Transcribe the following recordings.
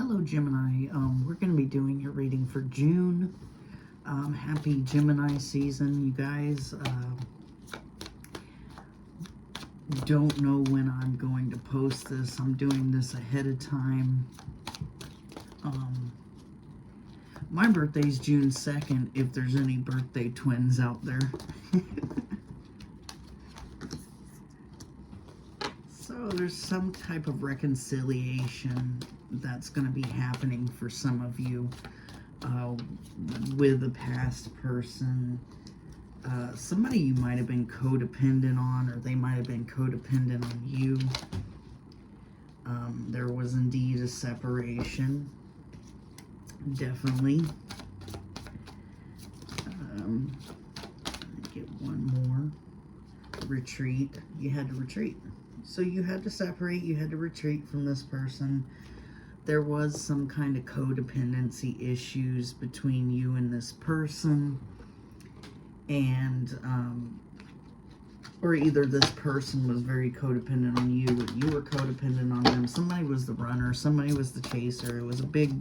Hello Gemini, we're going to be doing your reading for June. Happy Gemini season, you guys. Don't know when I'm going to post this. I'm doing this ahead of time. My birthday's June 2nd, if there's any birthday twins out there. So there's some type of reconciliation that's going to be happening for some of you with a past person. Somebody you might have been codependent on, or they might have been codependent on you. There was indeed a separation. Definitely. Get one more. Retreat. You had to retreat. So you had to separate, you had to retreat from this person. There was some kind of codependency issues between you and this person. And, or either this person was very codependent on you, or you were codependent on them. Somebody was the runner, somebody was the chaser. It was a big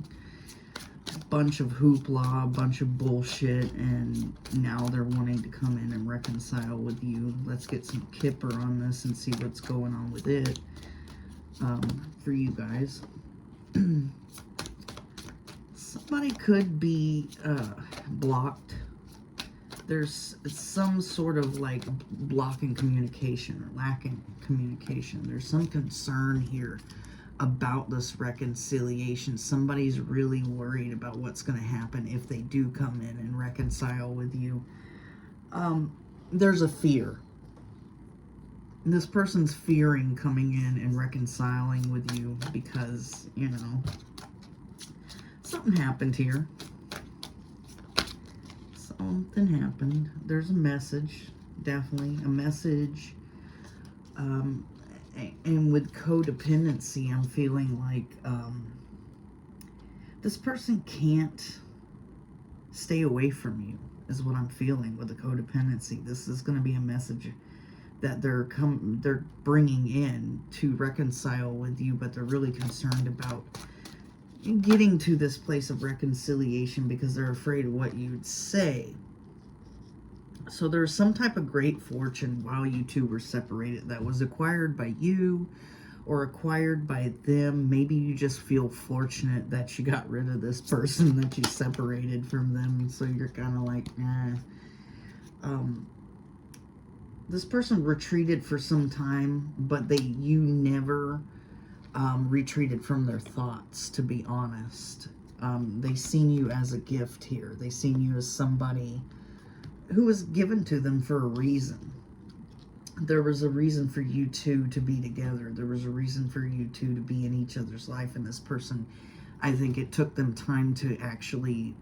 bunch of hoopla, a bunch of bullshit, and now they're wanting to come in and reconcile with you. Let's get some Kipper on this and see what's going on with it for you guys. Somebody could be blocked. There's some sort of like blocking communication or lacking communication. There's some concern here about this reconciliation. Somebody's really worried about what's going to happen if they do come in and reconcile with you. There's a fear. This person's fearing coming in and reconciling with you because, you know, something happened here. Something happened. There's a message, definitely a message. And with codependency, I'm feeling like this person can't stay away from you, is what I'm feeling with the codependency. This is going to be a message that they're bringing in to reconcile with you, but they're really concerned about getting to this place of reconciliation because they're afraid of what you'd say. So there's some type of great fortune while you two were separated that was acquired by you or acquired by them. Maybe you just feel fortunate that you got rid of this person, that you separated from them. So you're kind of like, this person retreated for some time, but you never retreated from their thoughts, to be honest. They seen you as a gift here. They seen you as somebody who was given to them for a reason. There was a reason for you two to be together. There was a reason for you two to be in each other's life. And this person, I think it took them time to actually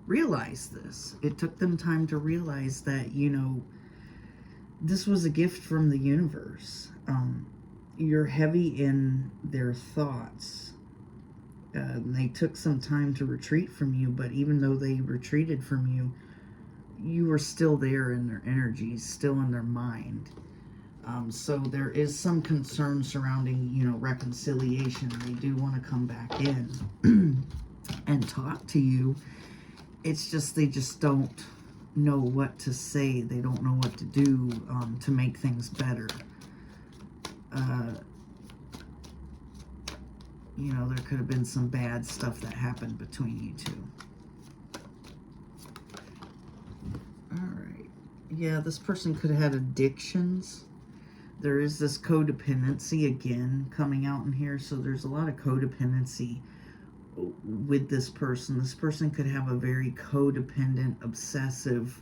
realize this. It took them time to realize that, you know, this was a gift from the universe. You're heavy in their thoughts. They took some time to retreat from you, but even though they retreated from you, you were still there in their energies, still in their mind. So there is some concern surrounding, you know, reconciliation. They do want to come back in and talk to you. It's just, they just don't know what to say. They don't know what to do to make things better. You know, there could have been some bad stuff that happened between you two. Alright. Yeah, this person could have had addictions. There is this codependency again coming out in here. So there's a lot of codependency with this person. This person could have a very codependent, obsessive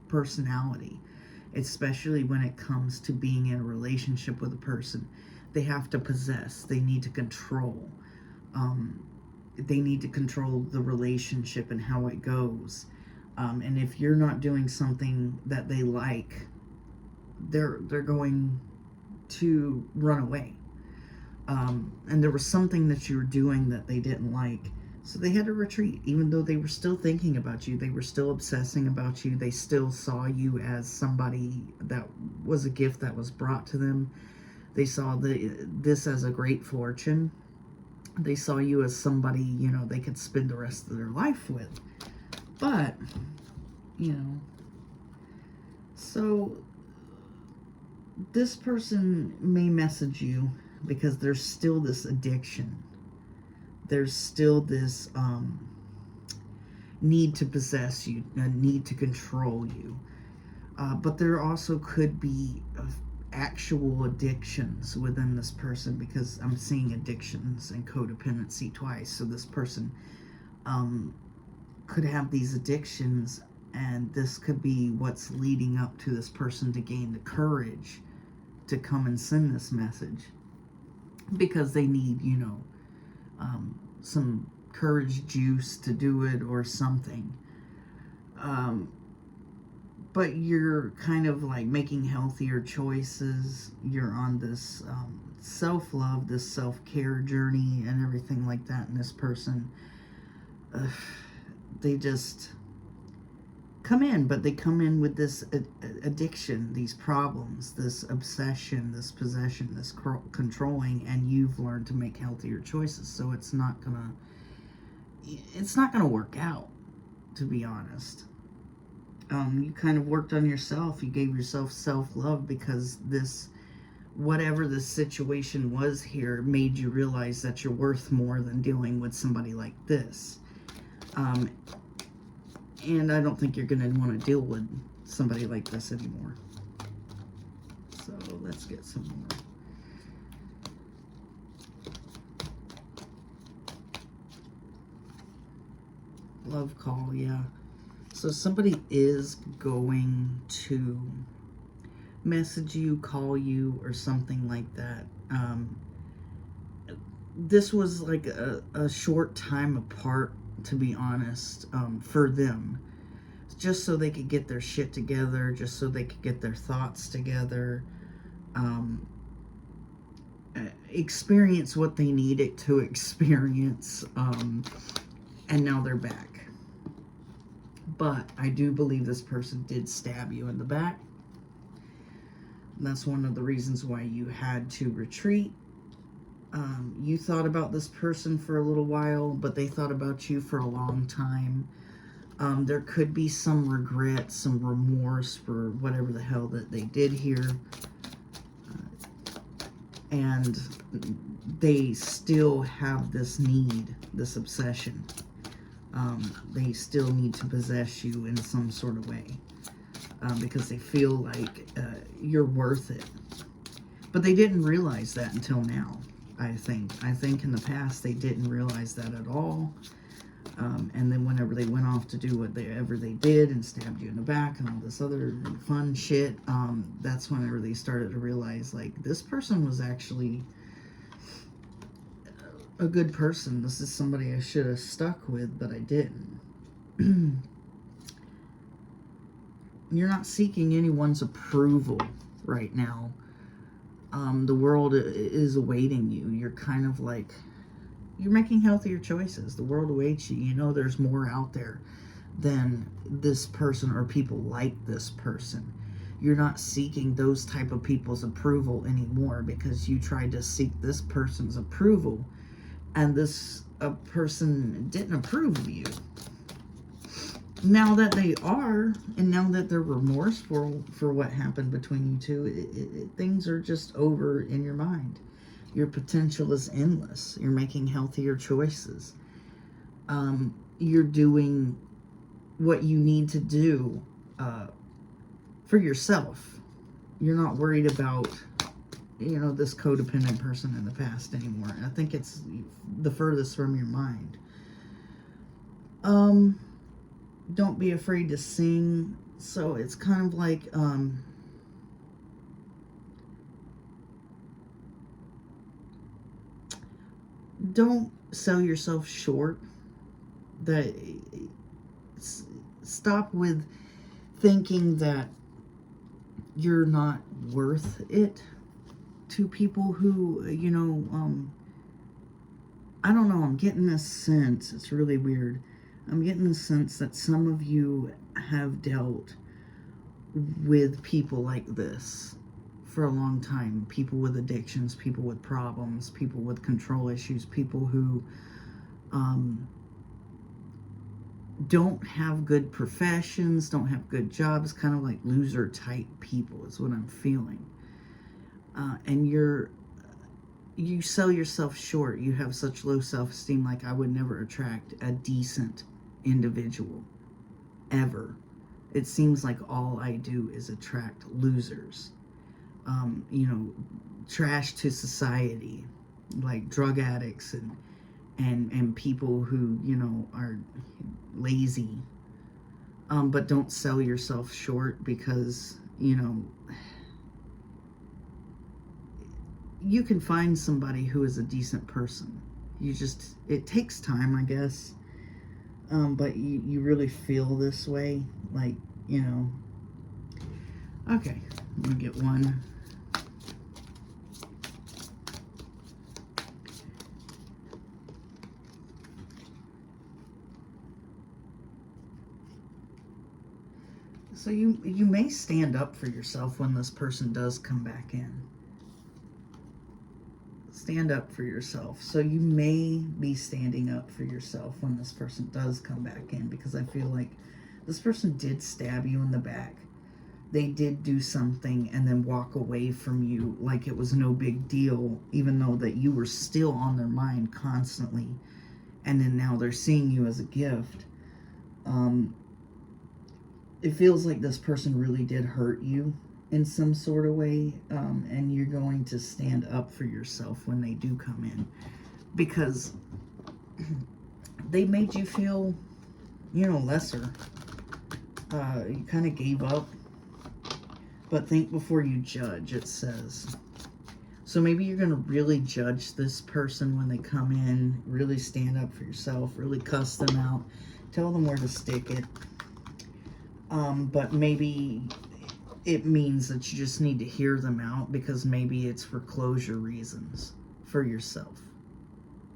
personality. Especially when it comes to being in a relationship with a person. They have to possess. They need to control. They need to control the relationship and how it goes. And if you're not doing something that they like, they're going to run away. And there was something that you were doing that they didn't like. So they had to retreat. Even though they were still thinking about you, they were still obsessing about you, they still saw you as somebody that was a gift that was brought to them. They saw this as a great fortune. They saw you as somebody, you know, they could spend the rest of their life with. But, you know, so this person may message you because there's still this addiction. There's still this need to possess you, a need to control you. But there also could be actual addictions within this person, because I'm seeing addictions and codependency twice. So this person could have these addictions, and this could be what's leading up to this person to gain the courage to come and send this message, because they need, you know, some courage juice to do it or something. But you're kind of like making healthier choices. You're on this self-love, this self-care journey and everything like that. And this person, they just come in, but they come in with this addiction, these problems, this obsession, this possession, this controlling, and you've learned to make healthier choices. So it's not gonna work out, to be honest. You kind of worked on yourself. You gave yourself self-love, because whatever this situation was here made you realize that you're worth more than dealing with somebody like this. And I don't think you're going to want to deal with somebody like this anymore. So let's get some more. Love call, yeah. So somebody is going to message you, call you, or something like that. This was like a short time apart, to be honest, for them. Just so they could get their shit together, just so they could get their thoughts together, experience what they needed to experience, and now they're back. But I do believe this person did stab you in the back. That's one of the reasons why you had to retreat. You thought about this person for a little while, but they thought about you for a long time. There could be some regret, some remorse for whatever the hell that they did here. And they still have this need, this obsession. They still need to possess you in some sort of way, because they feel like you're worth it. But they didn't realize that until now, I think. I think in the past they didn't realize that at all. And then whenever they went off to do whatever they did and stabbed you in the back and all this other fun shit, that's whenever they started to realize, like, this person was actually a good person. This is somebody I should have stuck with, but I didn't. You're not seeking anyone's approval right now. The world is awaiting you. You're kind of like, you're making healthier choices. The world awaits you. You know there's more out there than this person or people like this person. You're not seeking those type of people's approval anymore, because you tried to seek this person's approval, and this person didn't approve of you. Now that they are, and now that they're remorseful for what happened between you two, things are just over in your mind. Your potential is endless. You're making healthier choices. You're doing what you need to do for yourself. You're not worried about, you know, this codependent person in the past anymore. I think it's the furthest from your mind. Don't be afraid to sing. So it's kind of like, don't sell yourself short. Stop with thinking that you're not worth it to people who, you know, I don't know, I'm getting this sense, it's really weird. I'm getting the sense that some of you have dealt with people like this for a long time. People with addictions, people with problems, people with control issues, people who don't have good professions, don't have good jobs, kind of like loser type people is what I'm feeling. And you sell yourself short. You have such low self-esteem, like I would never attract a decent individual ever. It seems like all I do is attract losers, you know, trash to society, like drug addicts and people who, you know, are lazy, but don't sell yourself short, because, you know, you can find somebody who is a decent person. You just, it takes time, I guess. But you really feel this way, like, you know. Okay, let me get one. So you may stand up for yourself when this person does come back in. Stand up for yourself. So you may be standing up for yourself when this person does come back in, because I feel like this person did stab you in the back. They did do something and then walk away from you like it was no big deal, even though that you were still on their mind constantly. And then now they're seeing you as a gift. It feels like this person really did hurt you in some sort of way, and you're going to stand up for yourself when they do come in, because they made you feel, you know, lesser. You kind of gave up, but think before you judge, it says. So maybe you're going to really judge this person when they come in, really stand up for yourself, really cuss them out, tell them where to stick it. But maybe it means that you just need to hear them out, because maybe it's for closure reasons for yourself.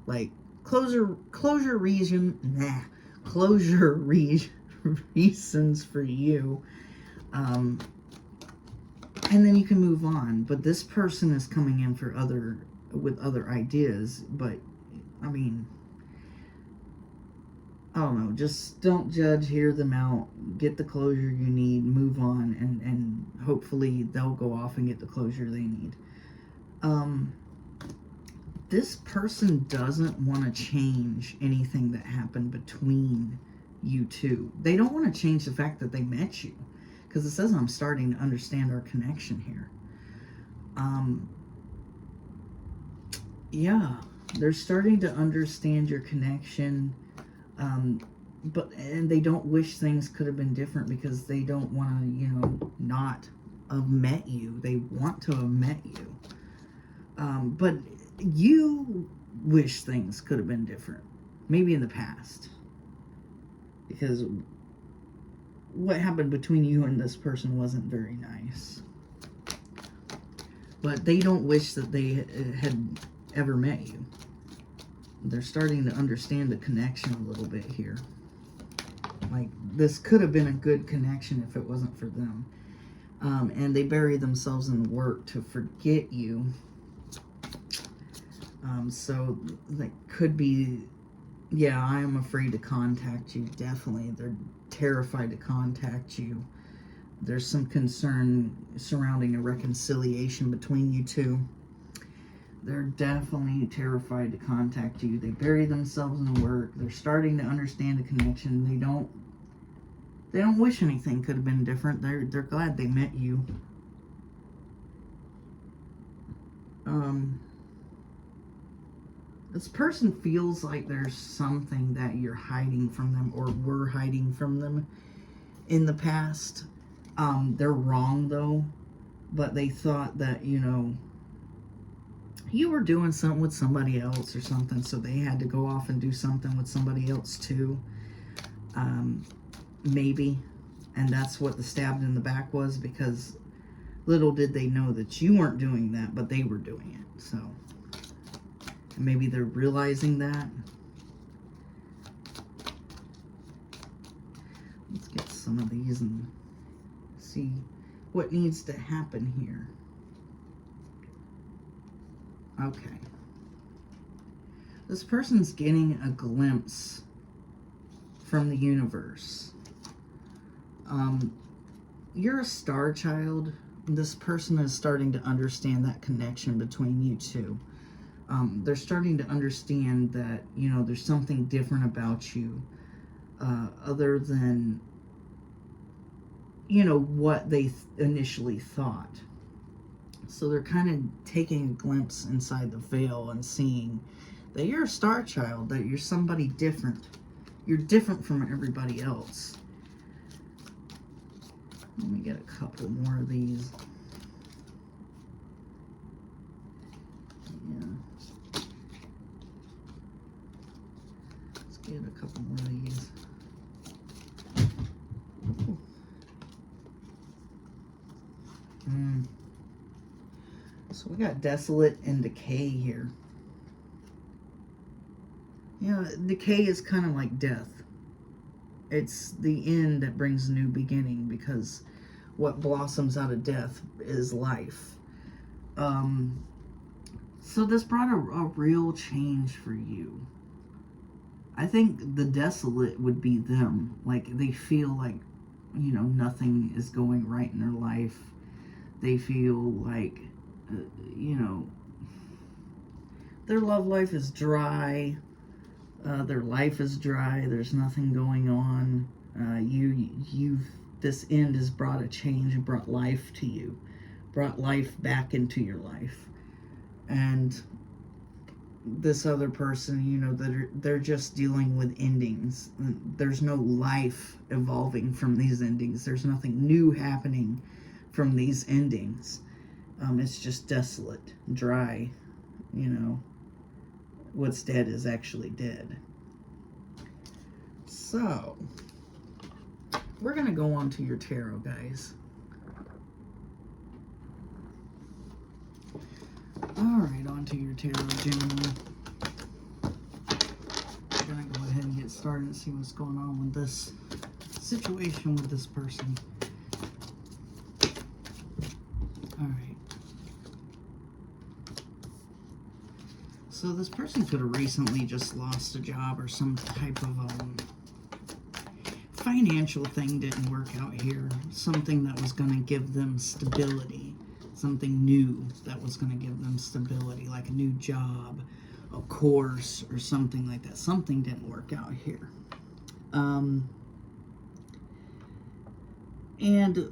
Like closure reasons for you. And then you can move on. But this person is coming in for with other ideas. But I mean, I don't know, just don't judge, hear them out, get the closure you need, move on, and hopefully they'll go off and get the closure they need. This person doesn't want to change anything that happened between you two. They don't want to change the fact that they met you, because it says I'm starting to understand our connection here. Yeah, they're starting to understand your connection. And they don't wish things could have been different, because they don't want to, you know, not have met you. They want to have met you. But you wish things could have been different. Maybe in the past. Because what happened between you and this person wasn't very nice. But they don't wish that they had ever met you. They're starting to understand the connection a little bit here. Like, this could have been a good connection if it wasn't for them. And they bury themselves in work to forget you. So that could be, yeah, I am afraid to contact you. Definitely. They're terrified to contact you. There's some concern surrounding a reconciliation between you two. They're definitely terrified to contact you. They bury themselves in work. They're starting to understand the connection. They don't wish anything could have been different. They're glad they met you. This person feels like there's something that you're hiding from them, or were hiding from them in the past. They're wrong though, but they thought that, you know, you were doing something with somebody else or something, so they had to go off and do something with somebody else too. Maybe. And that's what the stabbed in the back was, because little did they know that you weren't doing that, but they were doing it. So maybe they're realizing that. Let's get some of these and see what needs to happen here. Okay. This person's getting a glimpse from the universe. You're a star child. This person is starting to understand that connection between you two. They're starting to understand that, you know, there's something different about you other than, you know, what they initially thought. So they're kind of taking a glimpse inside the veil and seeing that you're a star child, that you're somebody different. You're different from everybody else. Let me get a couple more of these. Yeah. Let's get a couple more of these. So we got desolate and decay here. Yeah, decay is kind of like death. It's the end that brings a new beginning, because what blossoms out of death is life. So this brought a real change for you. I think the desolate would be them. Like, they feel like, you know, nothing is going right in their life. They feel like, you know, their love life is dry. Their life is dry. There's nothing going on. This end has brought a change and brought life to you, brought life back into your life. And this other person, you know, they're just dealing with endings. There's no life evolving from these endings. There's nothing new happening from these endings. It's just desolate, dry, you know. What's dead is actually dead. So, we're going to go on to your tarot, guys. Alright, on to your tarot, Gemini. We're going to go ahead and get started and see what's going on with this situation with this person. Alright. So this person could have recently just lost a job, or some type of financial thing didn't work out here. Something that was going to give them stability. Something new that was going to give them stability, like a new job, a course, or something like that. Something didn't work out here. And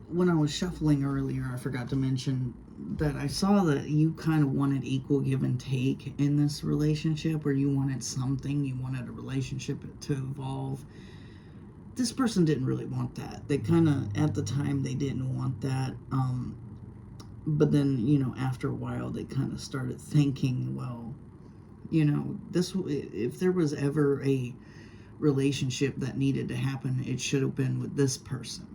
when I was shuffling earlier, I forgot to mention that I saw that you kind of wanted equal give and take in this relationship, or you wanted something, you wanted a relationship to evolve. This person didn't really want that. They kind of, at the time, they didn't want that. But then, you know, after a while, they kind of started thinking, well, you know, if there was ever a relationship that needed to happen, it should have been with this person.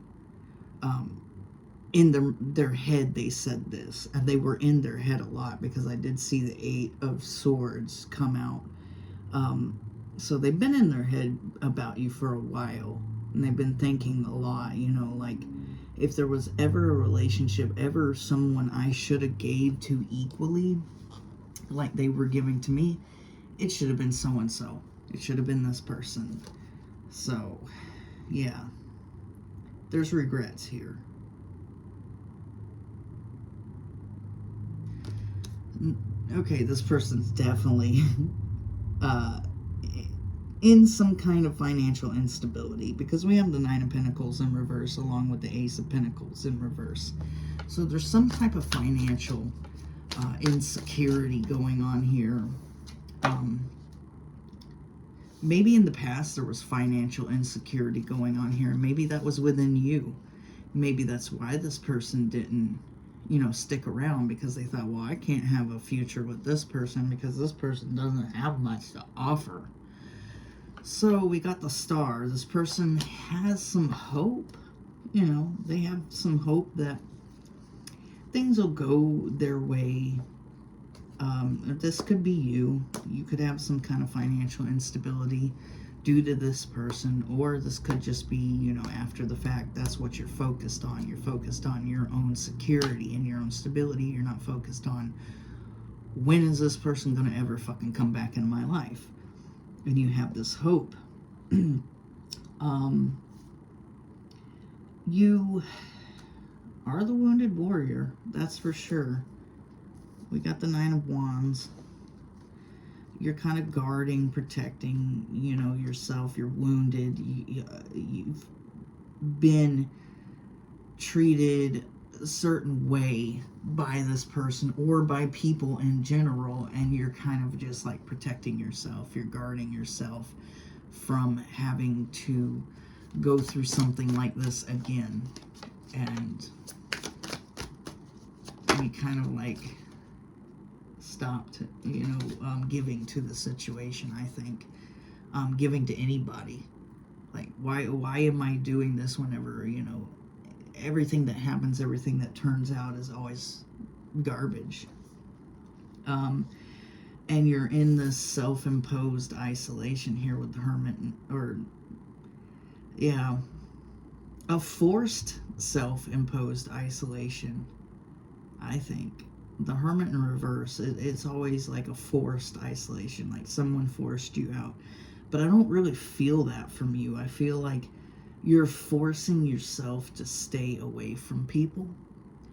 In their head, they said this, and they were in their head a lot, because I did see the 8 of Swords come out. So they've been in their head about you for a while, and they've been thinking a lot, you know, like, if there was ever a relationship, ever someone I should have gave to equally, like they were giving to me, it should have been so-and-so. It should have been this person. So, yeah. There's regrets here. Okay, this person's definitely in some kind of financial instability, because we have the 9 of Pentacles in reverse along with the Ace of Pentacles in reverse. So there's some type of financial insecurity going on here. Maybe in the past there was financial insecurity going on here. Maybe that was within you. Maybe that's why this person didn't, you know, stick around, because they thought, well, I can't have a future with this person because this person doesn't have much to offer. So we got the Star. This person has some hope. You know, they have some hope that things will go their way. This could be you. You could have some kind of financial instability due to this person, or this could just be, you know, after the fact. That's what you're focused on. You're focused on your own security and your own stability. You're not focused on when is this person going to ever fucking come back into my life? And you have this hope. You are the wounded warrior, that's for sure. We got the Nine of Wands. You're kind of guarding, protecting, you know, yourself. You're wounded. You've been treated a certain way by this person or by people in general, and you're kind of just like protecting yourself. You're guarding yourself from having to go through something like this again. And you kind of like stopped, you know, giving to the situation, I think. Giving to anybody. Like, why am I doing this whenever, you know, everything that happens, everything that turns out is always garbage. And you're in this self-imposed isolation here with the Hermit, a forced self-imposed isolation, I think. The Hermit in reverse, it's always like a forced isolation, like someone forced you out. But I don't really feel that from you. I feel like you're forcing yourself to stay away from people.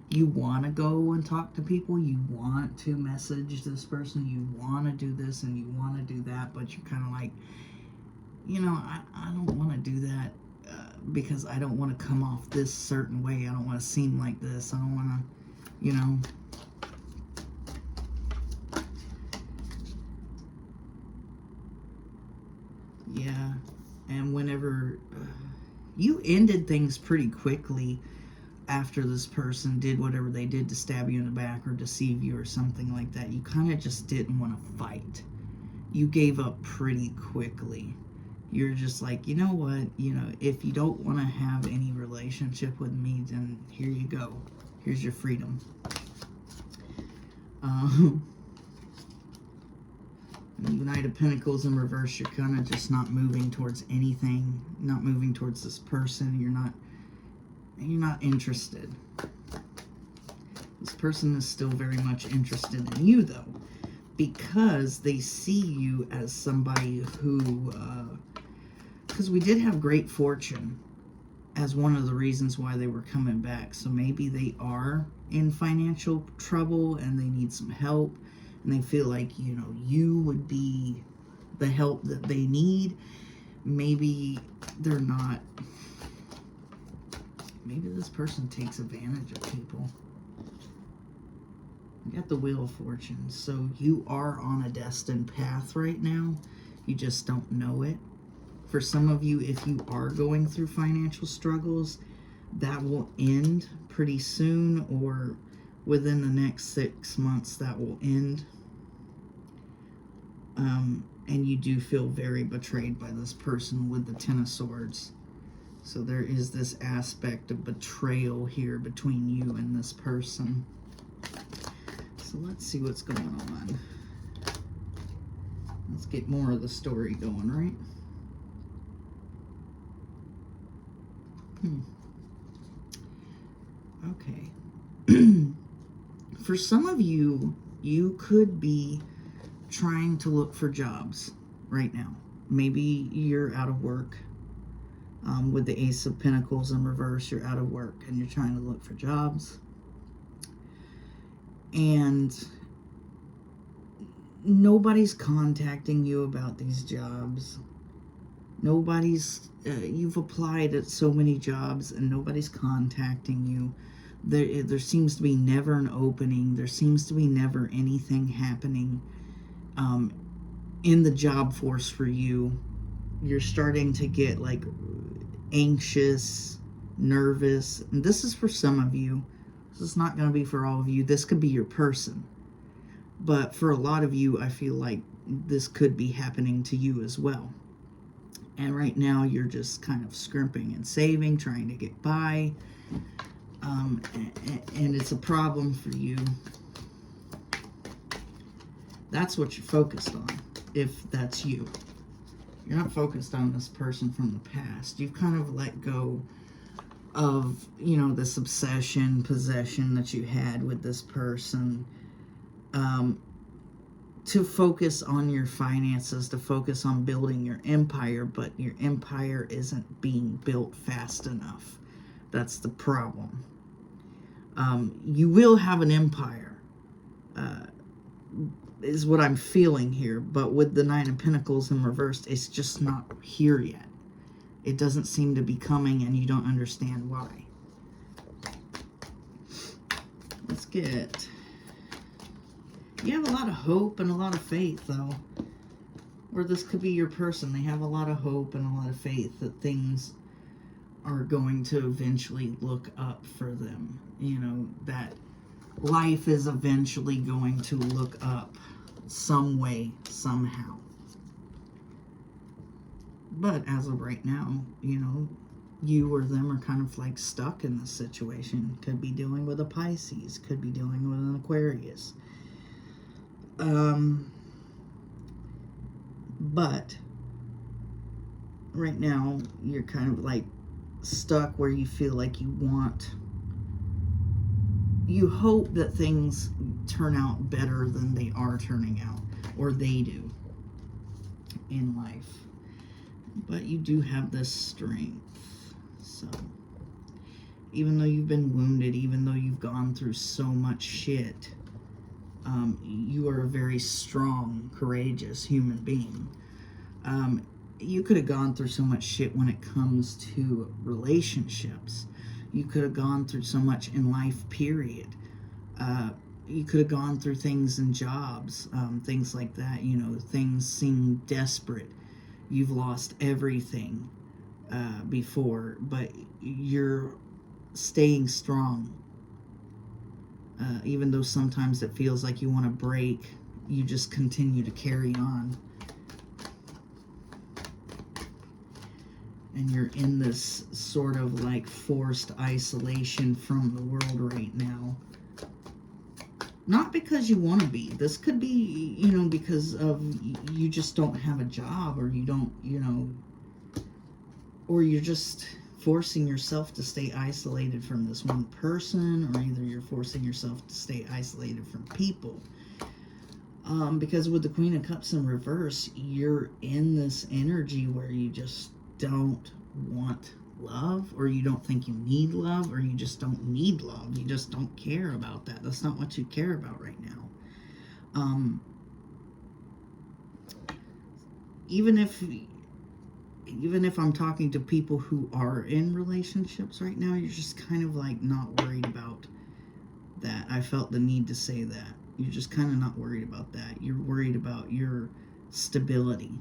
You want to go and talk to people. You want to message this person. You want to do this and you want to do that. But you're kind of like, you know, I don't want to do that because I don't want to come off this certain way. I don't want to seem like this. I don't want to, you know. Yeah. And whenever you ended things pretty quickly after this person did whatever they did to stab you in the back or deceive you or something like that, you kind of just didn't want to fight. You gave up pretty quickly. You're just like, you know what, you know, if you don't want to have any relationship with me, then here you go. Here's your freedom. Knight of Pentacles in reverse, you're kind of just not moving towards anything, not moving towards this person. You're not interested. This person is still very much interested in you, though, because they see you as somebody who, because we did have great fortune as one of the reasons why they were coming back. So maybe they are in financial trouble and they need some help. And they feel like, you know, you would be the help that they need. Maybe they're not. Maybe this person takes advantage of people. You got the Wheel of Fortune. So you are on a destined path right now. You just don't know it. For some of you, if you are going through financial struggles, that will end pretty soon, or within the next 6 months that will end. And you do feel very betrayed by this person with the Ten of Swords. So there is this aspect of betrayal here between you and this person. So let's see what's going on. Let's get more of the story going, right? Okay. For some of you, you could be trying to look for jobs right now. Maybe you're out of work. With the Ace of Pentacles in reverse, you're out of work and you're trying to look for jobs. And nobody's contacting you about these jobs. Nobody's, you've applied at so many jobs and nobody's contacting you. There seems to be never an opening. There seems to be never anything happening in the job force for you. You're starting to get like anxious, nervous. And this is for some of you. This is not going to be for all of you. This could be your person. But for a lot of you, I feel like this could be happening to you as well. And right now, you're just kind of scrimping and saving, trying to get by. And it's a problem for you. That's what you're focused on, if that's you. You're not focused on this person from the past. You've kind of let go of, you know, this obsession, possession that you had with this person. to focus on your finances, to focus on building your empire, but your empire isn't being built fast enough. That's the problem. You will have an empire, is what I'm feeling here, but with the Nine of Pentacles in reversed, it's just not here yet. It doesn't seem to be coming, and you don't understand why. Let's get... You have a lot of hope and a lot of faith, though. Or this could be your person. They have a lot of hope and a lot of faith that things are going to eventually look up for them. You know, that life is eventually going to look up some way, somehow. But as of right now, you know, you or them are kind of like stuck in this situation. Could be dealing with a Pisces. Could be dealing with an Aquarius. But right now you're kind of like stuck where you feel like you hope that things turn out better than they are turning out, or they do in life. But you do have this strength. So even though you've been wounded, even though you've gone through so much shit, you are a very strong, courageous human being. You could have gone through so much shit when it comes to relationships. You could have gone through so much in life, period. You could have gone through things in jobs, things like that. You know, things seem desperate. You've lost everything before, but you're staying strong. Even though sometimes it feels like you want to break, you just continue to carry on. And you're in this sort of like forced isolation from the world right now. Not because you want to be. This could be, you know, because of you just don't have a job, or you don't, you know, or you're just forcing yourself to stay isolated from this one person, or either you're forcing yourself to stay isolated from people. Because with the Queen of Cups in reverse, you're in this energy where you just don't want love, or you don't think you need love, or you just don't need love. You just don't care about that. That's not what you care about right now. Even if I'm talking to people who are in relationships right now, you're just kind of like not worried about that. I felt the need to say that. You're just kind of not worried about that. You're worried about your stability.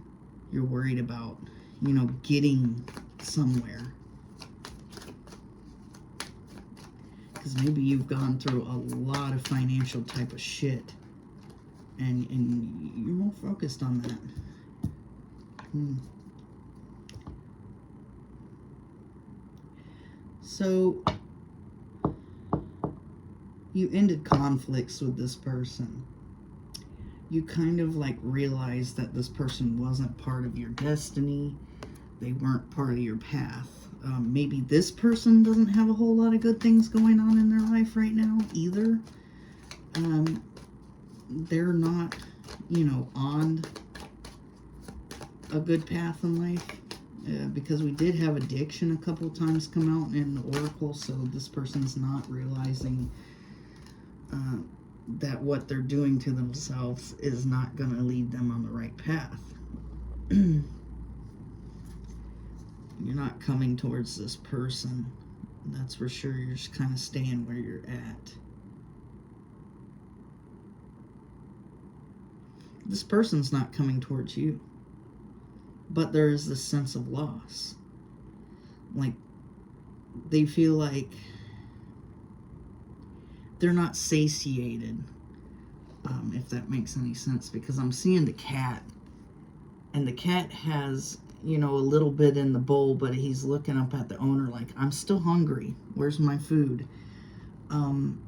You're worried about, you know, getting somewhere. Because maybe you've gone through a lot of financial type of shit, and you're more focused on that. So, you ended conflicts with this person. You kind of like realized that this person wasn't part of your destiny. They weren't part of your path. Maybe this person doesn't have a whole lot of good things going on in their life right now either. They're not, you know, on a good path in life. Because we did have addiction a couple times come out in the Oracle, so this person's not realizing that what they're doing to themselves is not going to lead them on the right path. You're not coming towards this person, that's for sure. You're just kind of staying where you're at. This person's not coming towards you. But there is this sense of loss. Like, they feel like they're not satiated, if that makes any sense. Because I'm seeing the cat, and the cat has, you know, a little bit in the bowl, but he's looking up at the owner like, I'm still hungry. Where's my food? And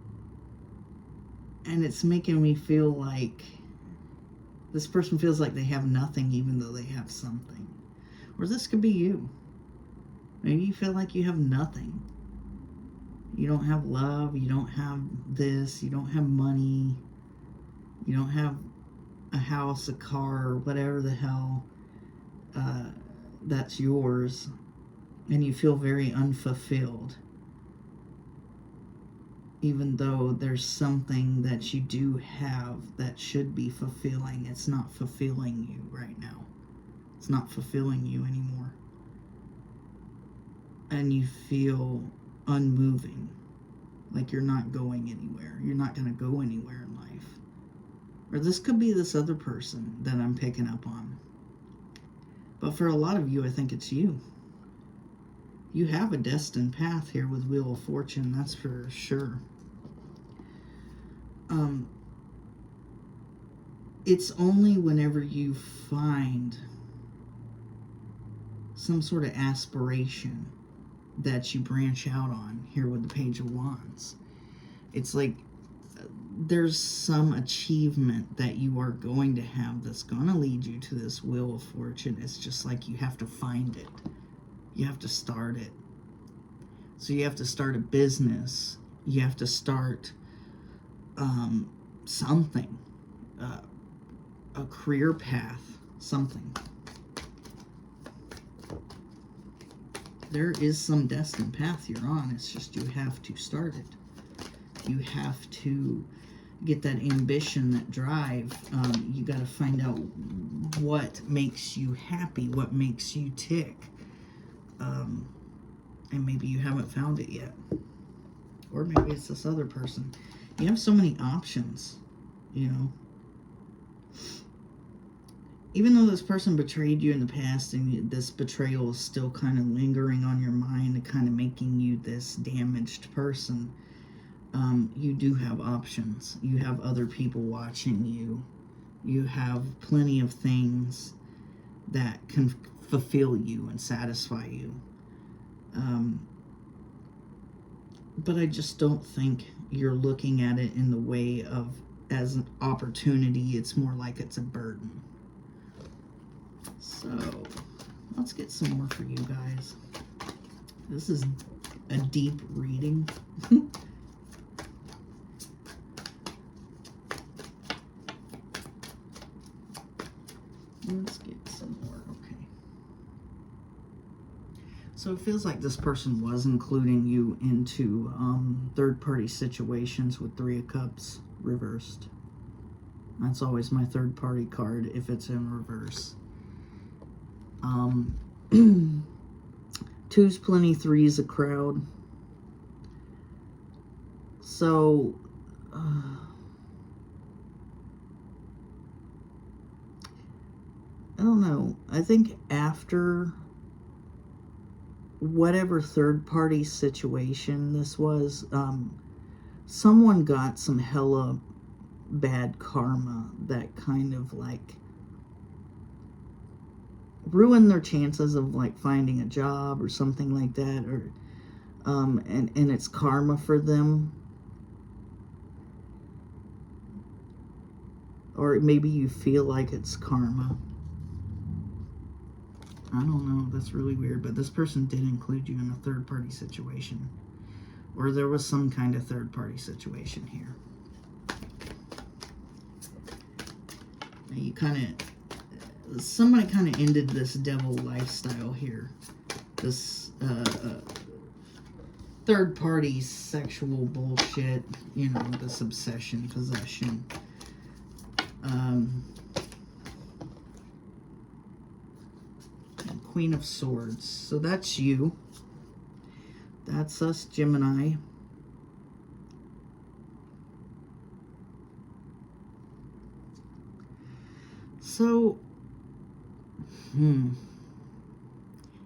it's making me feel like this person feels like they have nothing even though they have something. Or this could be you. Maybe you feel like you have nothing. You don't have love, you don't have this, you don't have money, you don't have a house, a car, whatever the hell that's yours, and you feel very unfulfilled, even though there's something that you do have that should be fulfilling. It's not fulfilling you right now. It's not fulfilling you anymore. And you feel unmoving, like you're not going anywhere. You're not going to go anywhere in life. Or this could be this other person that I'm picking up on. But for a lot of you, I think it's you. You have a destined path here with Wheel of Fortune, that's for sure. It's only whenever you find some sort of aspiration that you branch out on here with the Page of Wands. It's like there's some achievement that you are going to have that's going to lead you to this Wheel of Fortune. It's just like you have to find it. You have to start it. So you have to start a business. You have to start something. A career path. Something. There is some destined path you're on. It's just you have to start it. You have to get that ambition, that drive. You got to find out what makes you happy, what makes you tick. And maybe you haven't found it yet. Or maybe it's this other person. You have so many options, you know. Even though this person betrayed you in the past and this betrayal is still kind of lingering on your mind and kind of making you this damaged person, you do have options. You have other people watching you. You have plenty of things that can fulfill you and satisfy you. But I just don't think you're looking at it in the way of as an opportunity. It's more like it's a burden. So let's get some more for you guys. This is a deep reading. Let's get some more. Okay. So it feels like this person was including you into third-party situations with Three of Cups reversed. That's always my third-party card if it's in reverse. Two's plenty, three's a crowd. So, I don't know. I think after whatever third-party situation this was, someone got some hella bad karma that kind of like ruin their chances of like finding a job or something like that, or and it's karma for them. Or maybe you feel like it's karma. I don't know, that's really weird, but this person did include you in a third-party situation, or there was some kind of third-party situation here. Now you somebody kind of ended this devil lifestyle here. This third-party sexual bullshit, you know, this obsession, possession. Queen of Swords. So that's you. That's us, Gemini. So,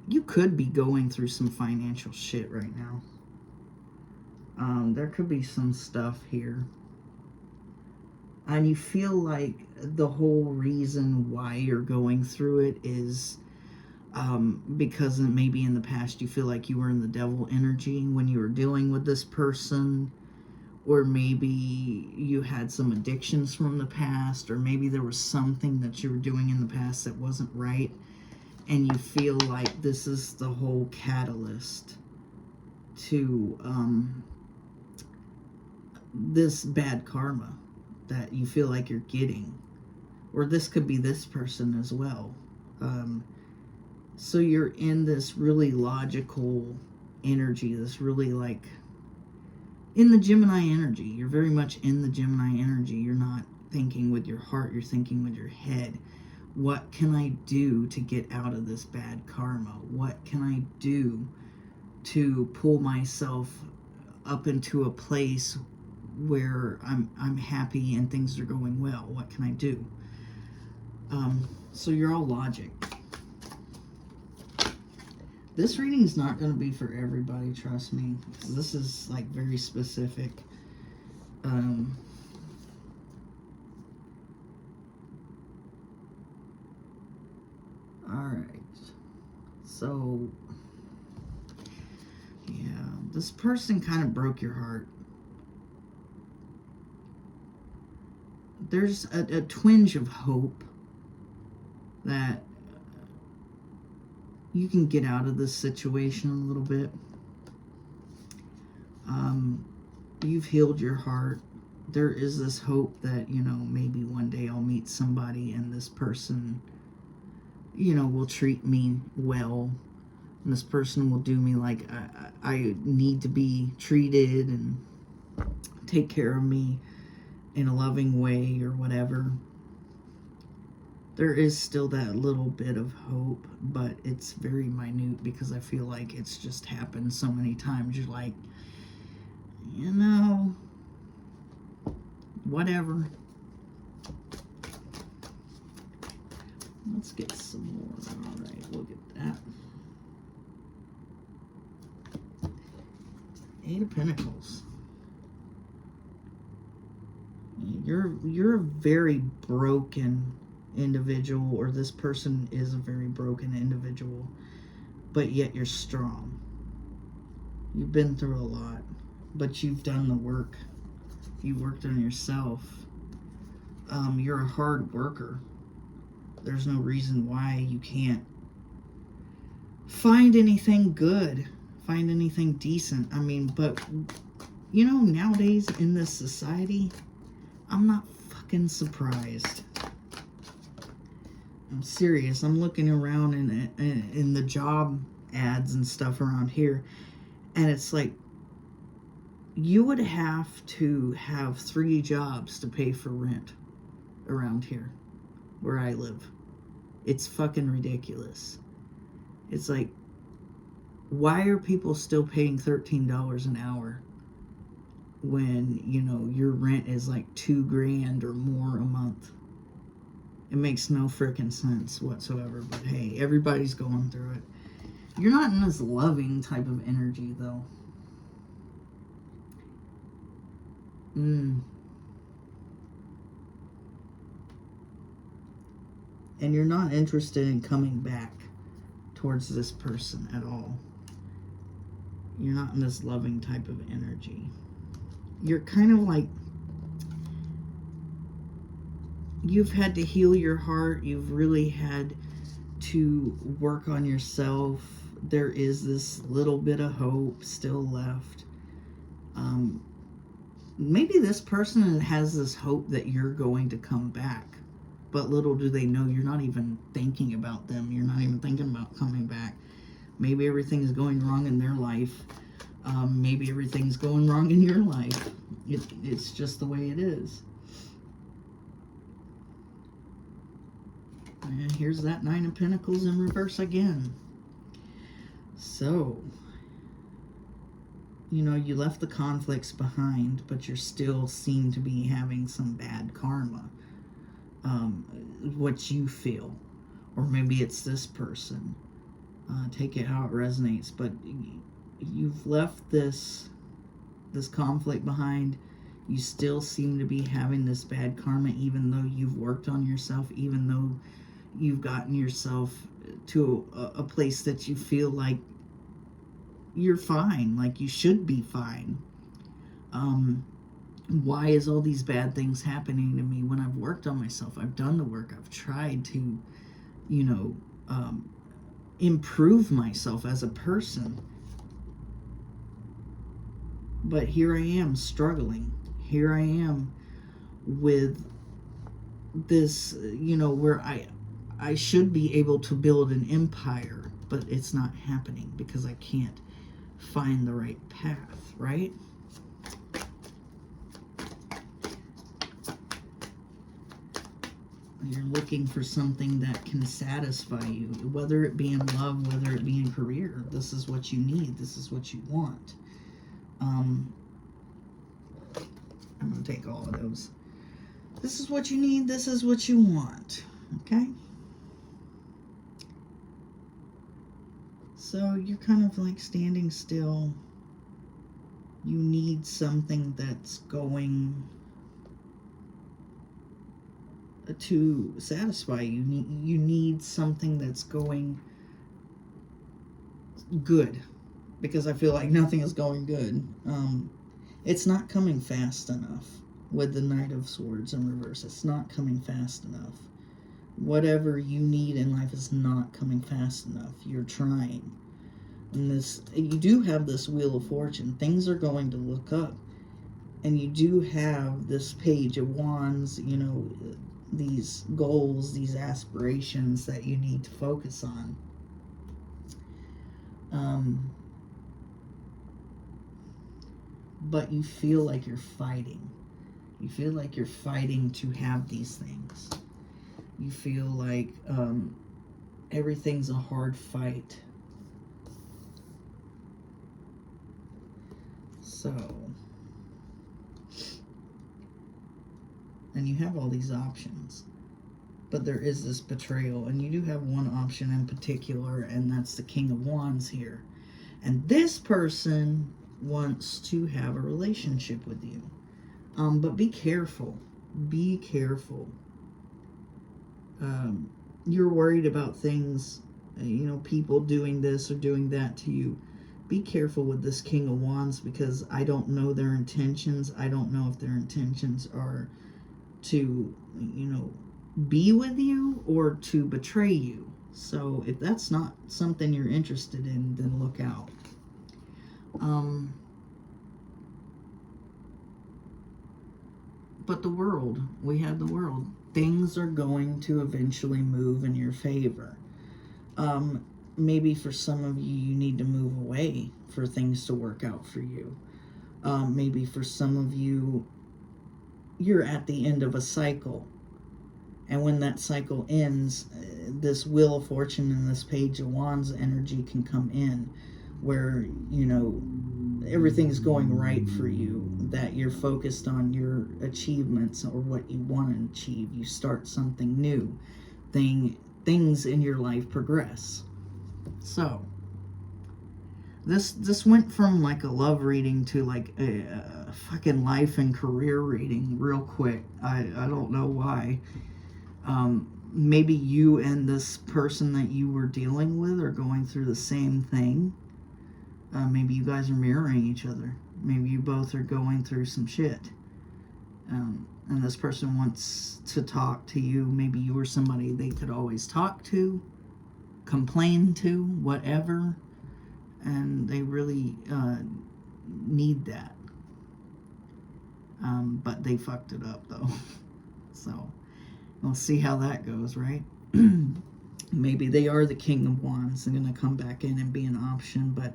you could be going through some financial shit right now. There could be some stuff here. And you feel like the whole reason why you're going through it is because maybe in the past you feel like you were in the devil energy when you were dealing with this person, or maybe you had some addictions from the past, or maybe there was something that you were doing in the past that wasn't right, and you feel like this is the whole catalyst to this bad karma that you feel like you're getting. or this could be this person as well. So you're in this really logical energy, this really like in the Gemini energy. You're very much in the Gemini energy. You're not thinking with your heart, you're thinking with your head. What can I do to get out of this bad karma? What can I do to pull myself up into a place where I'm happy and things are going well? What can I do? So you're all logic. This reading is not going to be for everybody, trust me. This is like very specific. Alright. So, yeah, this person kind of broke your heart. There's a twinge of hope that you can get out of this situation a little bit. You've healed your heart. There is this hope that, you know, maybe one day I'll meet somebody and this person, you know, will treat me well. And this person will do me like I need to be treated and take care of me in a loving way or whatever. There is still that little bit of hope, but it's very minute because I feel like it's just happened so many times. You're like, you know, whatever. Let's get some more. All right, we'll get that. Eight of Pentacles. You're a very broken individual, or this person is a very broken individual, but yet you're strong. You've been through a lot, but you've done the work. You've worked on yourself. You're a hard worker. There's no reason why you can't find anything good, find anything decent. I mean, but you know, nowadays in this society, I'm not fucking surprised. I'm serious. I'm looking around in the job ads and stuff around here, and it's like you would have to have 3 jobs to pay for rent around here where I live. It's fucking ridiculous. It's like, why are people still paying $13 an hour when, you know, your rent is like $2,000 or more a month? It makes no freaking sense whatsoever, but hey, everybody's going through it. You're not in this loving type of energy, though. And you're not interested in coming back towards this person at all. You're not in this loving type of energy. You're kind of like, you've had to heal your heart. You've really had to work on yourself. There is this little bit of hope still left. Maybe this person has this hope that you're going to come back. But little do they know, you're not even thinking about them. You're not even thinking about coming back. Maybe everything's going wrong in their life. Maybe everything's going wrong in your life. It's just the way it is. And here's that 9 of Pentacles in reverse again. So, you know, you left the conflicts behind, but you still seem to be having some bad karma. What you feel. Or maybe it's this person. Take it how it resonates. But you've left this conflict behind. You still seem to be having this bad karma, even though you've worked on yourself, even though you've gotten yourself to a place that you feel like you're fine, like you should be fine. Why is all these bad things happening to me when I've worked on myself? I've done the work. I've tried to, you know, improve myself as a person. But here I am struggling. Here I am with this, you know, where I should be able to build an empire, but it's not happening because I can't find the right path, right? You're looking for something that can satisfy you, whether it be in love, whether it be in career. This is what you need. This is what you want. I'm going to take all of those. This is what you need. This is what you want. Okay? So you're kind of like standing still. You need something that's going to satisfy you. You need something that's going good, because I feel like nothing is going good. It's not coming fast enough with the Knight of Swords in reverse. It's not coming fast enough. Whatever you need in life is not coming fast enough. You're trying. And this, you do have this Wheel of Fortune. Things are going to look up. And you do have this Page of Wands, you know, these goals, these aspirations that you need to focus on. But you feel like you're fighting. You feel like you're fighting to have these things. You feel like everything's a hard fight. So, and you have all these options, but there is this betrayal, and you do have one option in particular, and that's the King of Wands here. And this person wants to have a relationship with you. But be careful. Be careful. You're worried about things, you know, people doing this or doing that to you. Be careful with this King of Wands, because I don't know their intentions. I don't know if their intentions are to, you know, be with you or to betray you. So if that's not something you're interested in, then look out. But the world, we have the world. Things are going to eventually move in your favor. Maybe for some of you, you need to move away for things to work out for you. Maybe for some of you, you're at the end of a cycle. And when that cycle ends, this Wheel of Fortune and this Page of Wands energy can come in, where, you know, everything's going right for you, that you're focused on your achievements or what you want to achieve. You start something new. Things in your life progress. So, this went from like a love reading to like a fucking life and career reading real quick. I don't know why. Maybe you and this person that you were dealing with are going through the same thing. Maybe you guys are mirroring each other. Maybe you both are going through some shit. And this person wants to talk to you. Maybe you were somebody they could always talk to, complain to, whatever. And they really need that. But they fucked it up, though. So, we'll see how that goes, right? Maybe they are the King of Wands. They're going to come back in and be an option, but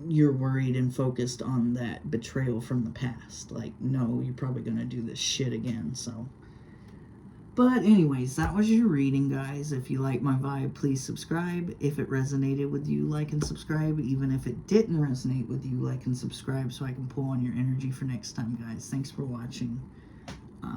you're worried and focused on that betrayal from the past. Like, no, you're probably going to do this shit again, so. But anyways, that was your reading, guys. If you like my vibe, please subscribe. If it resonated with you, like and subscribe. Even if it didn't resonate with you, like and subscribe so I can pull on your energy for next time, guys. Thanks for watching.